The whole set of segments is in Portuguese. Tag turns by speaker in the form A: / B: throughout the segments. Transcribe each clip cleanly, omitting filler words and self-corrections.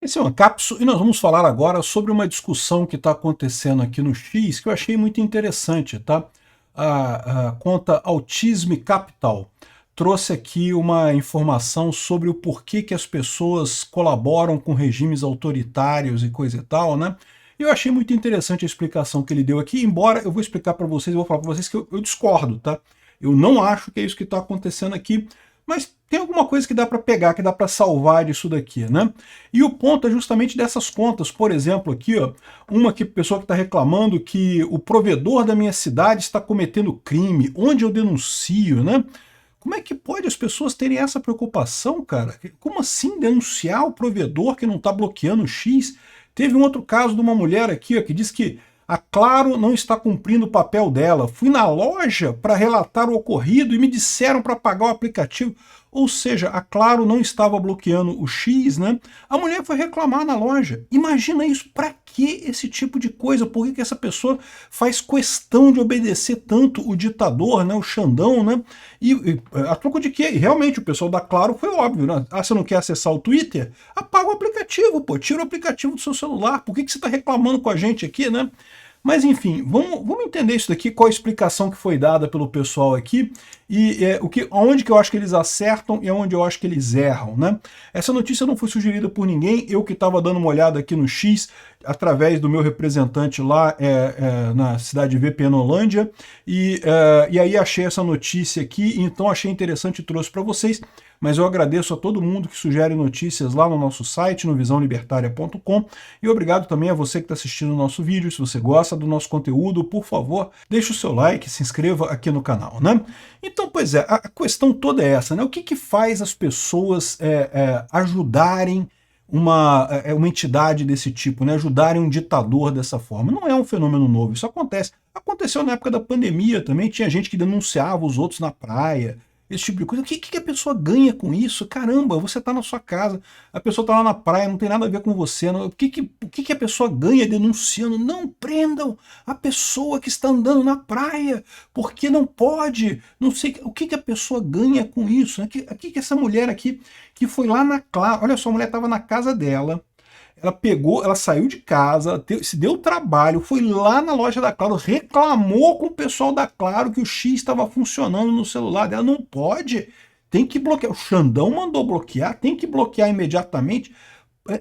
A: Esse é uma cápsula e nós vamos falar agora sobre uma discussão que está acontecendo aqui no X, que eu achei muito interessante, tá? A conta Autism Capital trouxe aqui uma informação sobre o porquê que as pessoas colaboram com regimes autoritários e coisa e tal, né? E eu achei muito interessante a explicação que ele deu aqui, embora eu vou explicar para vocês, eu vou falar para vocês que eu discordo, tá? Eu não acho que é isso que está acontecendo aqui, mas tem alguma coisa que dá para pegar, que dá para salvar disso daqui, né? E o ponto é justamente dessas contas. Por exemplo, aqui, ó, uma pessoa que está reclamando que o provedor da minha cidade está cometendo crime, onde eu denuncio, né? Como é que pode as pessoas terem essa preocupação, cara? Como assim denunciar o provedor que não está bloqueando o X? Teve um outro caso de uma mulher aqui, ó, que diz que a Claro não está cumprindo o papel dela. Fui na loja para relatar o ocorrido e me disseram para pagar o aplicativo. Ou seja, a Claro não estava bloqueando o X, né? A mulher foi reclamar na loja. Imagina isso, para que esse tipo de coisa? Por que essa pessoa faz questão de obedecer tanto o ditador, né, o Xandão, né? E a troco de quê? E realmente o pessoal da Claro foi óbvio, né? Ah, você não quer acessar o Twitter? Apaga o aplicativo, pô, tira o aplicativo do seu celular. Por que você está reclamando com a gente aqui, né? Mas enfim, vamos entender isso daqui, qual a explicação que foi dada pelo pessoal aqui e onde que eu acho que eles acertam e onde eu acho que eles erram, né? Essa notícia não foi sugerida por ninguém, eu que estava dando uma olhada aqui no X, através do meu representante lá na cidade de VPNolândia, e aí achei essa notícia aqui, então achei interessante e trouxe para vocês. Mas eu agradeço a todo mundo que sugere notícias lá no nosso site, no visãolibertaria.com, e obrigado também a você que está assistindo o nosso vídeo. Se você gosta do nosso conteúdo, por favor, deixe o seu like, se inscreva aqui no canal, né? Então, pois é, a questão toda é essa, né? O que faz as pessoas ajudarem uma entidade desse tipo, né? Ajudarem um ditador dessa forma? Não é um fenômeno novo, isso acontece. Aconteceu na época da pandemia também, tinha gente que denunciava os outros na praia, esse tipo de coisa. O que a pessoa ganha com isso? Caramba, você está na sua casa, a pessoa está lá na praia, não tem nada a ver com você. Não, o que a pessoa ganha denunciando? Não prendam a pessoa que está andando na praia, porque não pode. Não sei o que a pessoa ganha com isso. Né? O que essa mulher aqui, que foi lá na Claro, olha só, a mulher estava na casa dela, ela pegou, ela saiu de casa, se deu trabalho, foi lá na loja da Claro, reclamou com o pessoal da Claro que o X estava funcionando no celular dela. Não pode, tem que bloquear. O Xandão mandou bloquear, tem que bloquear imediatamente.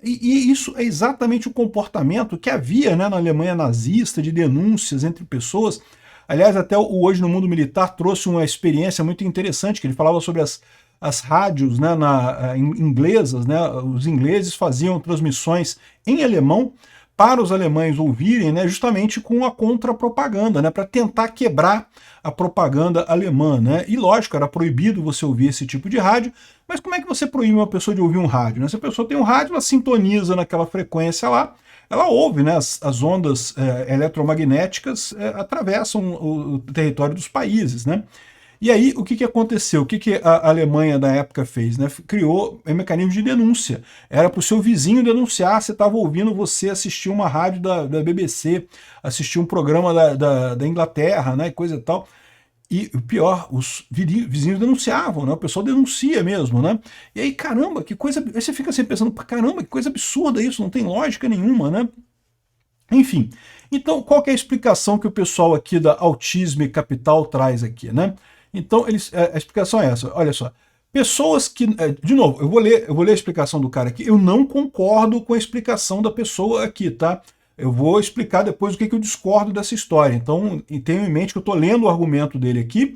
A: E isso é exatamente o comportamento que havia, né, na Alemanha nazista, de denúncias entre pessoas. Aliás, até o Hoje no Mundo Militar trouxe uma experiência muito interessante, que ele falava sobre as rádios, né, inglesas, né, os ingleses faziam transmissões em alemão para os alemães ouvirem, né, justamente com a contrapropaganda, né, para tentar quebrar a propaganda alemã, né? E lógico, era proibido você ouvir esse tipo de rádio, mas como é que você proíbe uma pessoa de ouvir um rádio? Né? Se a pessoa tem um rádio, ela sintoniza naquela frequência lá, ela ouve, né, as ondas eletromagnéticas atravessam o território dos países, né? E aí, o que aconteceu? O que a Alemanha da época fez? Né? Criou um mecanismo de denúncia. Era para o seu vizinho denunciar se estava ouvindo você assistir uma rádio da BBC, assistir um programa da Inglaterra, né, coisa e tal. E o pior, os vizinhos denunciavam, né? O pessoal denuncia mesmo, né? E aí, caramba, que coisa... Aí você fica assim pensando, caramba, que coisa absurda isso, não tem lógica nenhuma, né? Enfim, então qual que é a explicação que o pessoal aqui da Autism Capital traz aqui, né? Então, a explicação é essa, olha só. Pessoas que... De novo, eu vou ler a explicação do cara aqui. Eu não concordo com a explicação da pessoa aqui, tá? Eu vou explicar depois o que eu discordo dessa história. Então, tenham em mente que eu estou lendo o argumento dele aqui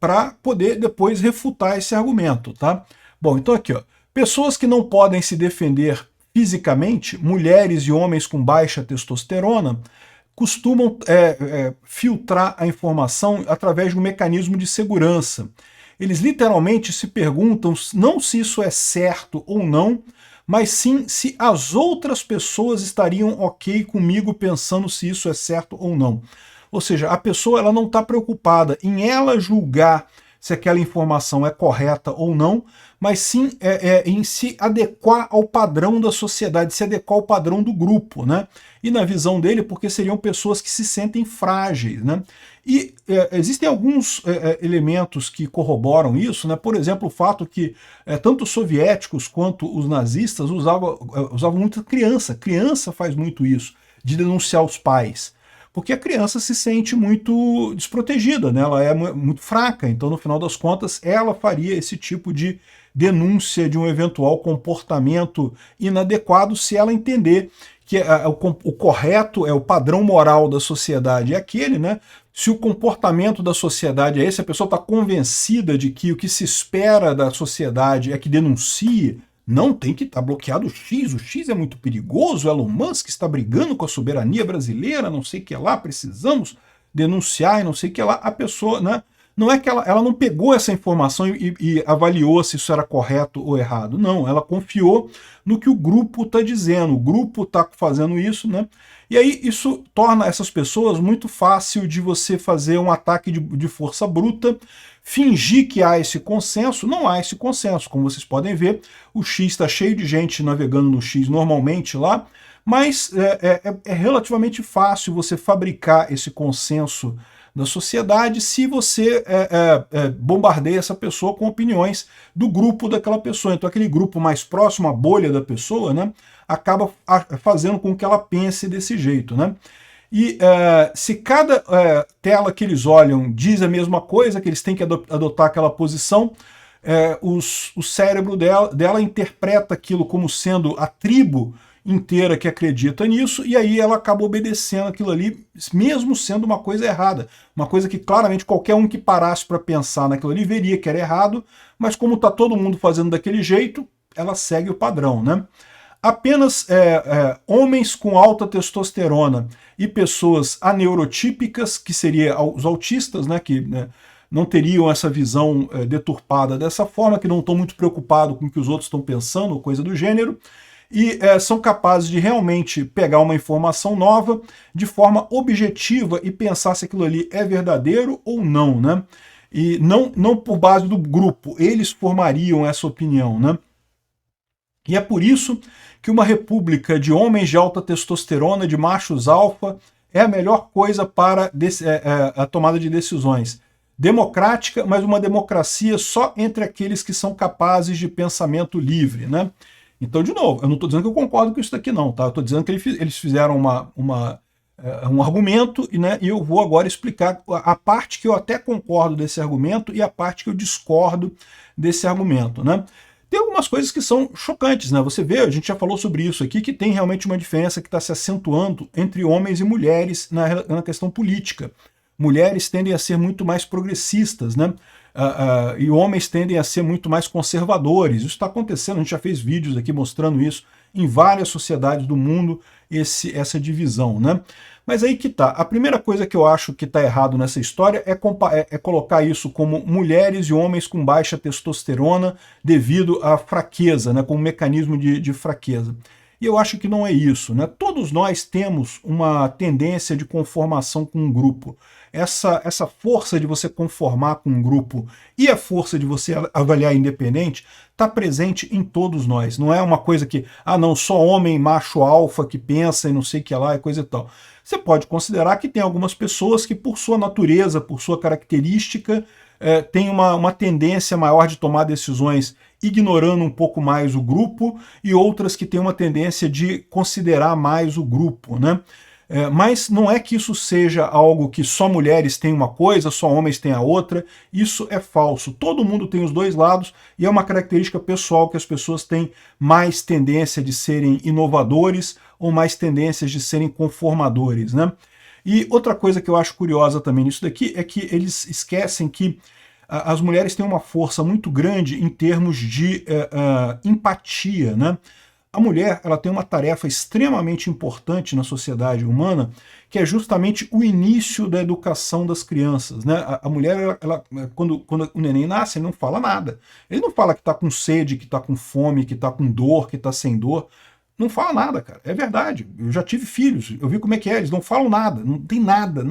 A: para poder depois refutar esse argumento, tá? Bom, então aqui, ó. Pessoas que não podem se defender fisicamente, mulheres e homens com baixa testosterona, costumam filtrar a informação através de um mecanismo de segurança. Eles literalmente se perguntam não se isso é certo ou não, mas sim se as outras pessoas estariam ok comigo pensando se isso é certo ou não. Ou seja, a pessoa ela não está preocupada em ela julgar se aquela informação é correta ou não, mas sim em se adequar ao padrão da sociedade, se adequar ao padrão do grupo, né? E na visão dele, porque seriam pessoas que se sentem frágeis, né? E existem alguns elementos que corroboram isso, né? Por exemplo, o fato que tanto os soviéticos quanto os nazistas usavam muito criança. Criança faz muito isso, de denunciar os pais. Porque a criança se sente muito desprotegida, né? Ela é muito fraca, então no final das contas ela faria esse tipo de denúncia de um eventual comportamento inadequado se ela entender que o correto o padrão moral da sociedade é aquele, né? Se o comportamento da sociedade é esse, a pessoa está convencida de que o que se espera da sociedade é que denuncie, não, tem que estar bloqueado o X é muito perigoso, Elon Musk está brigando com a soberania brasileira, não sei o que lá, precisamos denunciar e não sei o que lá. A pessoa, né, não é que ela não pegou essa informação e avaliou se isso era correto ou errado, não, ela confiou no que o grupo está dizendo, o grupo está fazendo isso, né? E aí isso torna essas pessoas muito fácil de você fazer um ataque de força bruta, fingir que há esse consenso, não há esse consenso, como vocês podem ver, o X está cheio de gente navegando no X normalmente lá, mas é relativamente fácil você fabricar esse consenso da sociedade se você bombardeia essa pessoa com opiniões do grupo daquela pessoa. Então aquele grupo mais próximo à bolha da pessoa, né, acaba fazendo com que ela pense desse jeito, né? E se cada tela que eles olham diz a mesma coisa, que eles têm que adotar aquela posição, o cérebro dela interpreta aquilo como sendo a tribo inteira que acredita nisso, e aí ela acaba obedecendo aquilo ali, mesmo sendo uma coisa errada. Uma coisa que claramente qualquer um que parasse para pensar naquilo ali veria que era errado, mas como está todo mundo fazendo daquele jeito, ela segue o padrão, né? Apenas homens com alta testosterona e pessoas aneurotípicas, que seriam os autistas, né, que não teriam essa visão deturpada dessa forma, que não estão muito preocupados com o que os outros estão pensando, ou coisa do gênero, e são capazes de realmente pegar uma informação nova de forma objetiva e pensar se aquilo ali é verdadeiro ou não, né? E não por base do grupo, eles formariam essa opinião, né? E é por isso que uma república de homens de alta testosterona, de machos alfa, é a melhor coisa para a tomada de decisões. Democrática, mas uma democracia só entre aqueles que são capazes de pensamento livre, né? Então, de novo, eu não estou dizendo que eu concordo com isso daqui não, tá? Eu estou dizendo que eles fizeram um argumento, né, e eu vou agora explicar a parte que eu até concordo desse argumento e a parte que eu discordo desse argumento, né? Tem algumas coisas que são chocantes, né? Você vê, a gente já falou sobre isso aqui, que tem realmente uma diferença que está se acentuando entre homens e mulheres na questão política. Mulheres tendem a ser muito mais progressistas, né? E homens tendem a ser muito mais conservadores. Isso está acontecendo, a gente já fez vídeos aqui mostrando isso em várias sociedades do mundo, essa divisão, né? Mas aí que tá. A primeira coisa que eu acho que está errado nessa história é colocar isso como mulheres e homens com baixa testosterona devido à fraqueza, né, como um mecanismo de fraqueza. E eu acho que não é isso, né? Todos nós temos uma tendência de conformação com um grupo. Essa força de você conformar com um grupo e a força de você avaliar independente está presente em todos nós. Não é uma coisa que, não, só homem macho alfa que pensa e não sei o que lá e coisa e tal. Você pode considerar que tem algumas pessoas que, por sua natureza, por sua característica, tem uma tendência maior de tomar decisões ignorando um pouco mais o grupo, e outras que têm uma tendência de considerar mais o grupo, né? Mas não é que isso seja algo que só mulheres têm uma coisa, só homens têm a outra. Isso é falso. Todo mundo tem os dois lados e é uma característica pessoal que as pessoas têm mais tendência de serem inovadores ou mais tendências de serem conformadores, né? E outra coisa que eu acho curiosa também nisso daqui é que eles esquecem que as mulheres têm uma força muito grande em termos de empatia, né? A mulher, ela tem uma tarefa extremamente importante na sociedade humana, que é justamente o início da educação das crianças, né? A mulher, quando o neném nasce, ele não fala nada. Ele não fala que está com sede, que está com fome, que está com dor, que está sem dor. Não fala nada, cara. É verdade. Eu já tive filhos, eu vi como é que é, eles não falam nada. Não tem nada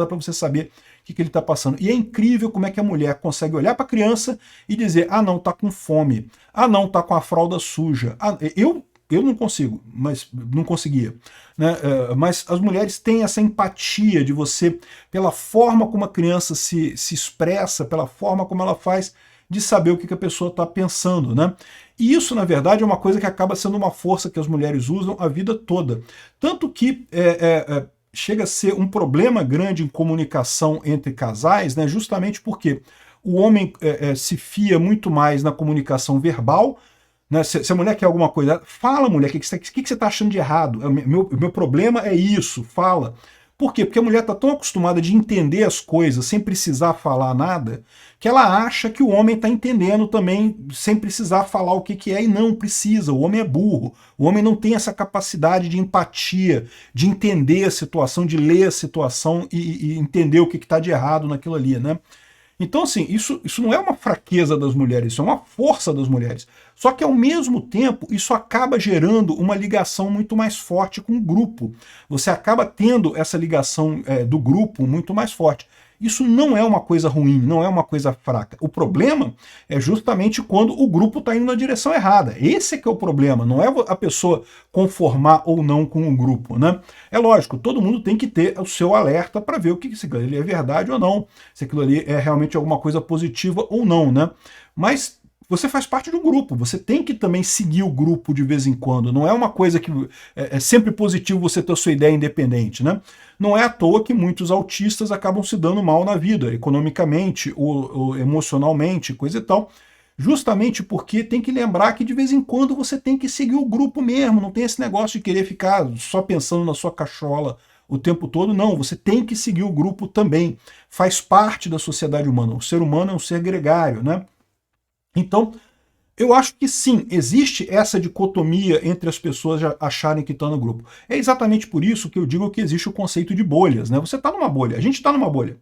A: para você saber que ele está passando. E é incrível como é que a mulher consegue olhar para a criança e dizer, ah não, tá com fome, ah não, tá com a fralda suja. Ah, eu não consigo, mas não conseguia. Né? Mas as mulheres têm essa empatia de você, pela forma como a criança se expressa, pela forma como ela faz, de saber o que a pessoa está pensando. Né? E isso, na verdade, é uma coisa que acaba sendo uma força que as mulheres usam a vida toda. Tanto que chega a ser um problema grande em comunicação entre casais, né? Justamente porque o homem se fia muito mais na comunicação verbal, né? Se a mulher quer alguma coisa, fala, mulher, o que você está achando de errado? Meu problema é isso, fala. Por quê? Porque a mulher está tão acostumada de entender as coisas sem precisar falar nada, que ela acha que o homem está entendendo também sem precisar falar o que é, e não precisa. O homem é burro. O homem não tem essa capacidade de empatia, de entender a situação, de ler a situação e entender o que está de errado naquilo ali, né? Então, assim, isso não é uma fraqueza das mulheres, isso é uma força das mulheres. Só que, ao mesmo tempo, isso acaba gerando uma ligação muito mais forte com o grupo. Você acaba tendo essa ligação do grupo muito mais forte. Isso não é uma coisa ruim, não é uma coisa fraca. O problema é justamente quando o grupo está indo na direção errada. Esse é que é o problema, não é a pessoa conformar ou não com o grupo, né? É lógico, todo mundo tem que ter o seu alerta para ver o que aquilo ali é verdade ou não, se aquilo ali é realmente alguma coisa positiva ou não, né? Mas você faz parte de um grupo, você tem que também seguir o grupo de vez em quando, não é uma coisa que é sempre positivo você ter a sua ideia independente, né? Não é à toa que muitos autistas acabam se dando mal na vida, economicamente ou emocionalmente, coisa e tal, justamente porque tem que lembrar que de vez em quando você tem que seguir o grupo mesmo, não tem esse negócio de querer ficar só pensando na sua cachola o tempo todo, não, você tem que seguir o grupo também, faz parte da sociedade humana, o ser humano é um ser gregário, né? Então, eu acho que sim, existe essa dicotomia entre as pessoas acharem que estão no grupo. É exatamente por isso que eu digo que existe o conceito de bolhas, né? Você está numa bolha, a gente está numa bolha.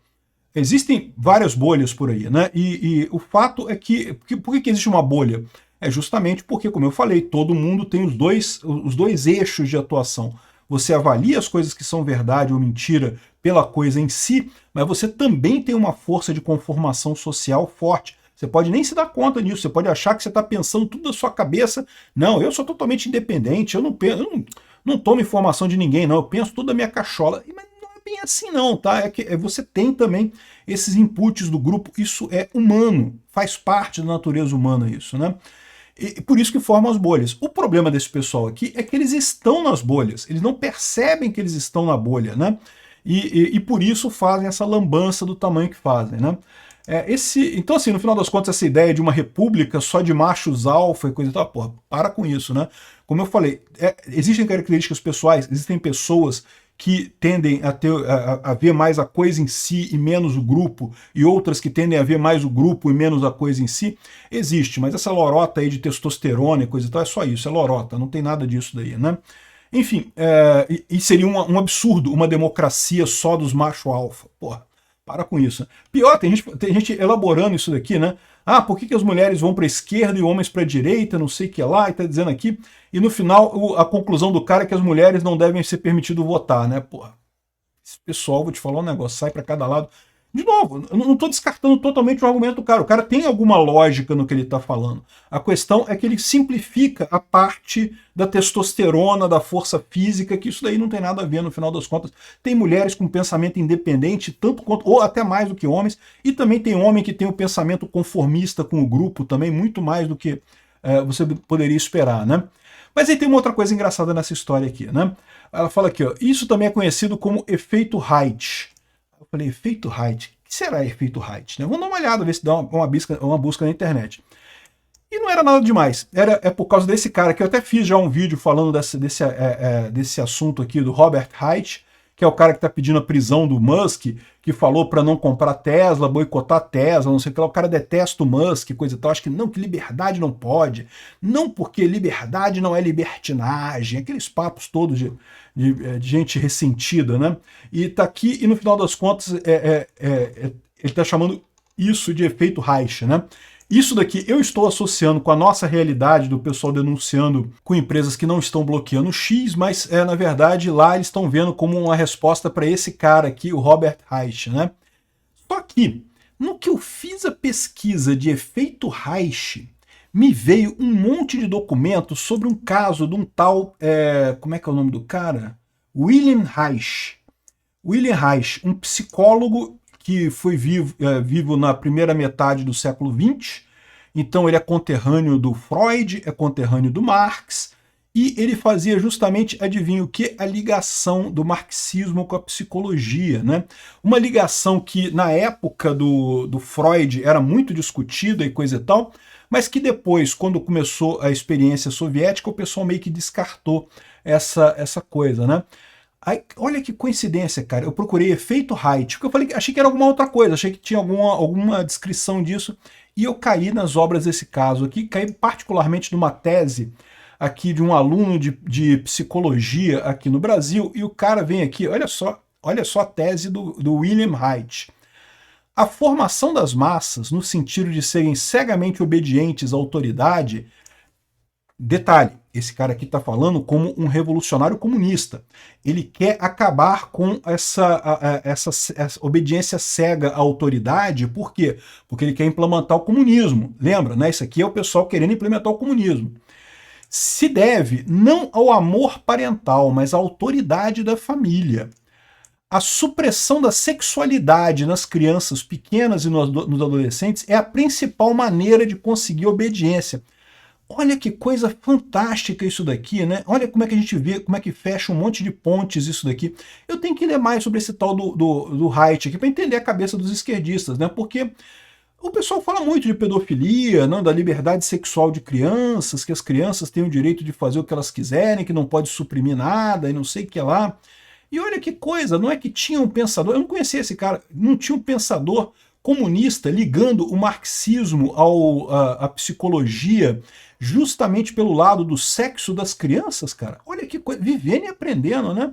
A: Existem várias bolhas por aí, né? E o fato é que... Por que existe uma bolha? É justamente porque, como eu falei, todo mundo tem os dois eixos de atuação. Você avalia as coisas que são verdade ou mentira pela coisa em si, mas você também tem uma força de conformação social forte. Você pode nem se dar conta disso, você pode achar que você está pensando tudo da sua cabeça. Não, eu sou totalmente independente, eu não tomo informação de ninguém, não, eu penso tudo da minha cachola. Mas não é bem assim não, tá? É que você tem também esses inputs do grupo, isso é humano, faz parte da natureza humana isso, né? E por isso que formam as bolhas. O problema desse pessoal aqui é que eles estão nas bolhas, eles não percebem que eles estão na bolha, né? E por isso fazem essa lambança do tamanho que fazem, né? Então, assim, no final das contas, essa ideia de uma república só de machos alfa e coisa e tal, porra, para com isso, né? Como eu falei, existem características pessoais, existem pessoas que tendem a ver mais a coisa em si e menos o grupo, e outras que tendem a ver mais o grupo e menos a coisa em si, existe, mas essa lorota aí de testosterona e coisa e tal é só isso, é lorota, não tem nada disso daí, né? Enfim, e seria um absurdo uma democracia só dos machos alfa, porra. Para com isso. Pior, tem gente elaborando isso daqui, né? Ah, por que as mulheres vão para a esquerda e homens para a direita, não sei o que lá, e tá dizendo aqui. E no final, a conclusão do cara é que as mulheres não devem ser permitido votar, né? Porra, esse pessoal, vou te falar um negócio, sai para cada lado. De novo, eu não estou descartando totalmente o argumento do cara. O cara tem alguma lógica no que ele está falando. A questão é que ele simplifica a parte da testosterona, da força física, que isso daí não tem nada a ver no final das contas. Tem mulheres com pensamento independente, tanto quanto, ou até mais do que homens, e também tem homem que tem o pensamento conformista com o grupo, também muito mais do que você poderia esperar, né? Mas aí tem uma outra coisa engraçada nessa história aqui, né? Ela fala aqui, ó, isso também é conhecido como efeito Haidt. Eu falei, efeito Haidt? O que será efeito Haidt? Vamos dar uma olhada, ver se dá uma busca na internet. E não era nada demais. É por causa desse cara que eu até fiz já um vídeo falando desse assunto aqui, do Robert Haidt, que é o cara que está pedindo a prisão do Musk, que falou para não comprar Tesla, boicotar Tesla, não sei o que lá. O cara detesta o Musk, coisa e tal. Acho que não, que liberdade não pode. Não porque liberdade não é libertinagem. Aqueles papos todos de gente ressentida, né? E tá aqui, e no final das contas, ele está chamando isso de efeito Reich, né? Isso daqui eu estou associando com a nossa realidade do pessoal denunciando com empresas que não estão bloqueando o X, mas na verdade lá eles estão vendo como uma resposta para esse cara aqui, o Robert Reich, né? Só que, no que eu fiz a pesquisa de efeito Reich, me veio um monte de documentos sobre um caso de um tal, como é que é o nome do cara? Wilhelm Reich. Wilhelm Reich, um psicólogo que foi vivo na primeira metade do século XX, então ele é conterrâneo do Freud, é conterrâneo do Marx, e ele fazia justamente, adivinha o que? A ligação do marxismo com a psicologia, né? Uma ligação que na época do Freud era muito discutida e coisa e tal, mas que depois, quando começou a experiência soviética, o pessoal meio que descartou essa coisa, né? Aí, olha que coincidência, cara, eu procurei efeito Reich, porque eu falei, achei que era alguma outra coisa, achei que tinha alguma descrição disso, e eu caí nas obras desse caso aqui, caí particularmente numa tese aqui de um aluno de psicologia aqui no Brasil, e o cara vem aqui, olha só a tese do Wilhelm Reich. A formação das massas, no sentido de serem cegamente obedientes à autoridade, detalhe, esse cara aqui está falando como um revolucionário comunista. Ele quer acabar com essa obediência cega à autoridade, por quê? Porque ele quer implementar o comunismo. Lembra, né? Isso aqui é o pessoal querendo implementar o comunismo. Se deve não ao amor parental, mas à autoridade da família. A supressão da sexualidade nas crianças pequenas e nos adolescentes é a principal maneira de conseguir obediência. Olha que coisa fantástica isso daqui, né? Olha como é que a gente vê, como é que fecha um monte de pontes isso daqui. Eu tenho que ler mais sobre esse tal do Reich aqui para entender a cabeça dos esquerdistas, né? Porque o pessoal fala muito de pedofilia, não, da liberdade sexual de crianças, que as crianças têm o direito de fazer o que elas quiserem, que não pode suprimir nada e não sei o que lá. E olha que coisa, não é que tinha um pensador, eu não conhecia esse cara, não tinha um pensador comunista ligando o marxismo à psicologia justamente pelo lado do sexo das crianças, cara. Olha que coisa, vivendo e aprendendo, né?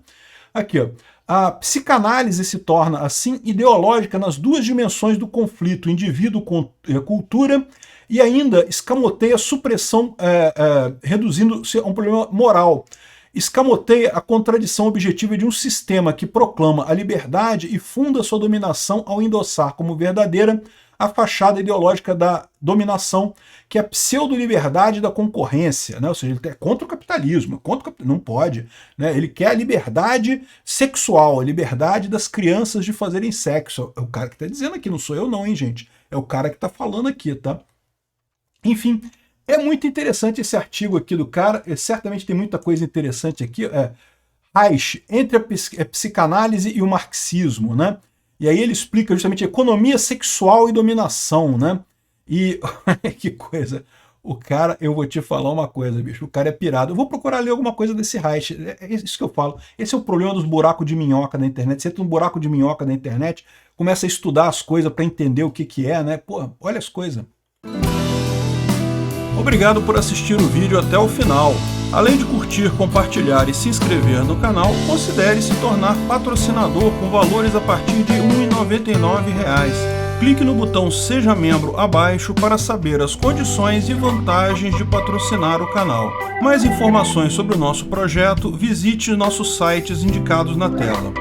A: Aqui, ó. A psicanálise se torna, assim, ideológica nas duas dimensões do conflito, indivíduo com cultura, e ainda escamoteia a supressão, reduzindo-se a um problema moral. Escamoteia a contradição objetiva de um sistema que proclama a liberdade e funda sua dominação ao endossar como verdadeira a fachada ideológica da dominação, que é a pseudo-liberdade da concorrência, né? Ou seja, ele é contra o capitalismo, não pode, né? Ele quer a liberdade sexual, a liberdade das crianças de fazerem sexo. É o cara que está dizendo aqui, não sou eu não, hein, gente? É o cara que está falando aqui, tá? Enfim, é muito interessante esse artigo aqui do cara, certamente tem muita coisa interessante aqui, Reich, entre a psicanálise e o marxismo, né? E aí ele explica justamente economia sexual e dominação, né? E olha que coisa, o cara, eu vou te falar uma coisa, bicho, o cara é pirado. Eu vou procurar ler alguma coisa desse Reich, é isso que eu falo. Esse é o problema dos buracos de minhoca na internet. Você entra num buraco de minhoca na internet, começa a estudar as coisas para entender o que é, né? Pô, olha as coisas. Obrigado por assistir o vídeo até o final. Além de curtir, compartilhar e se inscrever no canal, considere se tornar patrocinador com valores a partir de R$ 1,99. Clique no botão Seja Membro abaixo para saber as condições e vantagens de patrocinar o canal. Mais informações sobre o nosso projeto, visite nossos sites indicados na tela.